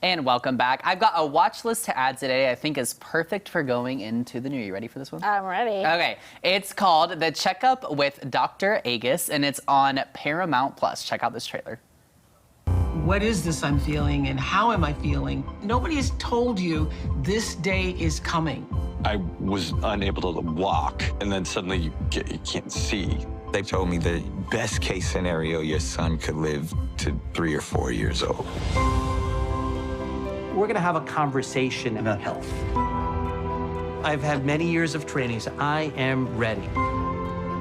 And welcome back. I've got a watch list to add today I think is perfect for going into the new year. You ready for this one? I'm ready. Okay. It's called The Checkup with Dr. Agus, and it's on Paramount+. Check out this trailer. What is this I'm feeling and how am I feeling? Nobody has told you this day is coming. I was unable to walk, and then suddenly you can't see. They told me the best case scenario, your son could live to 3 or 4 years old. We're going to have a conversation about health. I've had many years of training, so I am ready.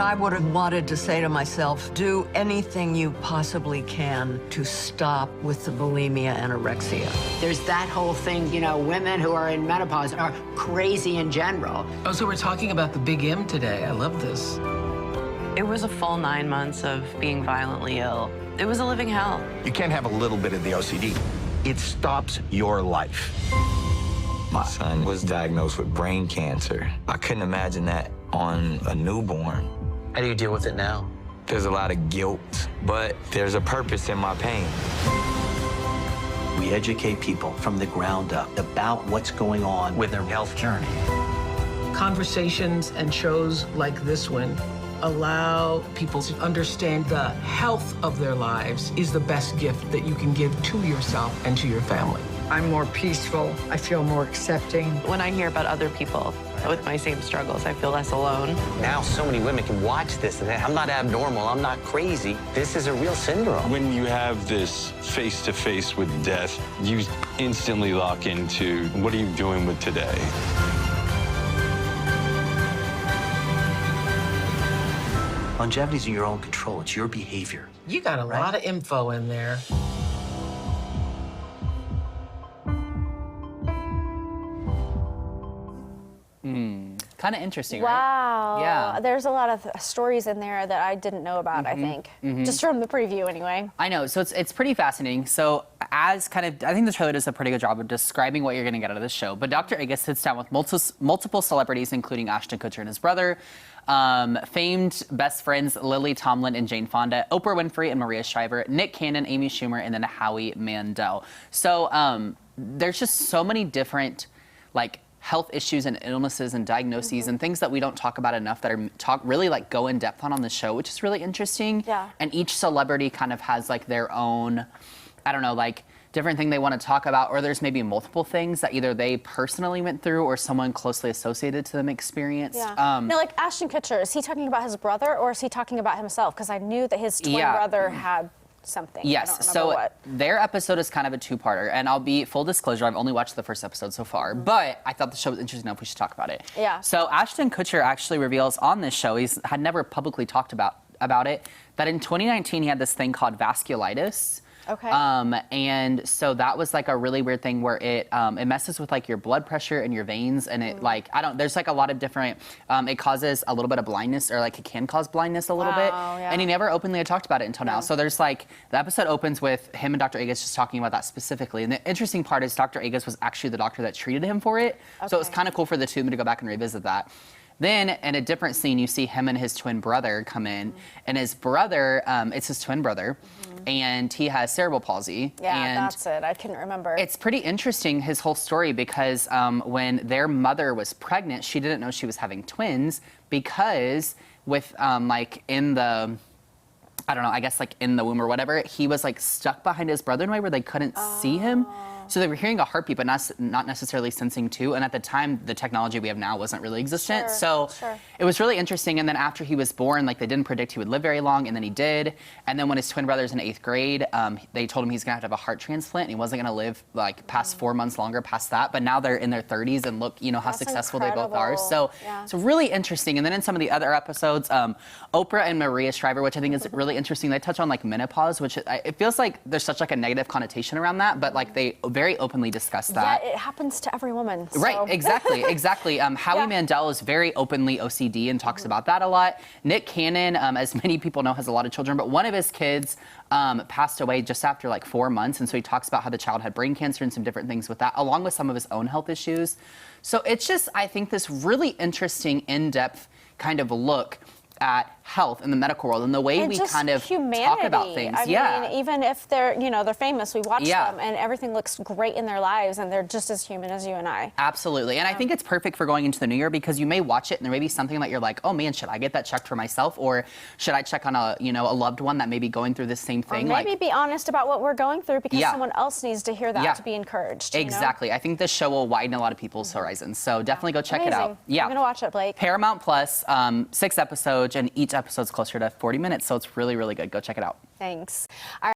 I would have wanted to say to myself, do anything you possibly can to stop with the bulimia, anorexia. There's that whole thing, you know, women who are in menopause are crazy in general. Oh, so we're talking about the big M today. I love this. It was a full 9 months of being violently ill. It was a living hell. You can't have a little bit of the OCD. It stops your life. My son was diagnosed with brain cancer. I couldn't imagine that on a newborn. How do you deal with it now? There's a lot of guilt, but there's a purpose in my pain. We educate people from the ground up about what's going on with their health journey. Conversations and shows like this one allow people to understand the health of their lives is the best gift that you can give to yourself and to your family. I'm more peaceful. I feel more accepting. When I hear about other people with my same struggles, I feel less alone. Now so many women can watch this and say, I'm not abnormal, I'm not crazy. This is a real syndrome. When you have this face-to-face with death, you instantly lock into, what are you doing with today? Longevity is in your own control. It's your behavior. You got a lot of info in there. Kind of interesting, right? Wow. Yeah. There's a lot of stories in there that I didn't know about, I think. Just from the preview, anyway. I know, so it's pretty fascinating. So as kind of, I think the trailer does a pretty good job of describing what you're going to get out of this show. But Dr. Agus sits down with multiple celebrities, including Ashton Kutcher and his brother, famed best friends Lily Tomlin and Jane Fonda, Oprah Winfrey and Maria Shriver, Nick Cannon, Amy Schumer, and then Howie Mandel. So there's just so many different, like, health issues and illnesses and diagnoses and things that we don't talk about enough that are really like go in depth on the show, which is really interesting. Yeah. And each celebrity kind of has like their own, I don't know, like different thing they want to talk about, or there's maybe multiple things that either they personally went through or someone closely associated to them experienced. Yeah. Now, like Ashton Kutcher, is he talking about his brother or is he talking about himself? Because I knew that his twin brother had something. Yes, so what. their episode is kind of a two-parter, and I'll be full disclosure, I've only watched the first episode so far, but I thought the show was interesting enough we should talk about it. Yeah. So Ashton Kutcher actually reveals on this show, had never publicly talked about it, that in 2019 he had this thing called vasculitis. Okay. And so that was like a really weird thing where it messes with like your blood pressure and your veins, and it like, there's like a lot of different, it causes a little bit of blindness, or like it can cause blindness a little bit. Yeah. And he never openly had talked about it until now. So there's like, the episode opens with him and Dr. Agus just talking about that specifically. And the interesting part is Dr. Agus was actually the doctor that treated him for it. Okay. So it was kind of cool for the two of them to go back and revisit that. Then, in a different scene, you see him and his twin brother come in, and his brother, it's his twin brother, and he has cerebral palsy. Yeah, and that's it. I couldn't remember. it's pretty interesting, his whole story, because when their mother was pregnant, she didn't know she was having twins, because with, like, in the, I don't know, I guess, like, in the womb or whatever, he was, like, stuck behind his brother in a way where they couldn't see him. So they were hearing a heartbeat, but not necessarily sensing too. And at the time, the technology we have now wasn't really existent. So it was really interesting. And then after he was born, like they didn't predict he would live very long, and then he did. And then when his twin brother's in 8th grade, they told him he's gonna have to have a heart transplant, and he wasn't gonna live like past 4 months longer past that. But now they're in their 30s, and look, you know how successful they both are. So it's really interesting. And then in some of the other episodes, Oprah and Maria Shriver, which I think is really interesting, they touch on like menopause, which it feels like there's such like a negative connotation around that, but like they very openly discuss that. Yeah, it happens to every woman. So. Right, exactly. Howie Mandel is very openly OCD and talks about that a lot. Nick Cannon, as many people know, has a lot of children, but one of his kids passed away just after like 4 months, and so he talks about how the child had brain cancer and some different things with that, along with some of his own health issues. So it's just, I think, this really interesting, in-depth kind of look at health in the medical world and the way we just kind of humanity. talk about things. I mean, even if they're, they're famous, we watch Yeah. them and everything looks great in their lives and they're just as human as you and I. Absolutely. And I think it's perfect for going into the new year because you may watch it and there may be something that you're like, oh man, should I get that checked for myself? Or should I check on a loved one that may be going through the same thing? Or maybe be honest about what we're going through because Yeah. someone else needs to hear that Yeah. to be encouraged. Exactly. I think this show will widen a lot of people's horizons. So definitely go check it out. Amazing. Yeah. I'm going to watch it, Blake. Paramount Plus, 6 episodes, and each episode's closer to 40 minutes. So it's really, really good. Go check it out. Thanks.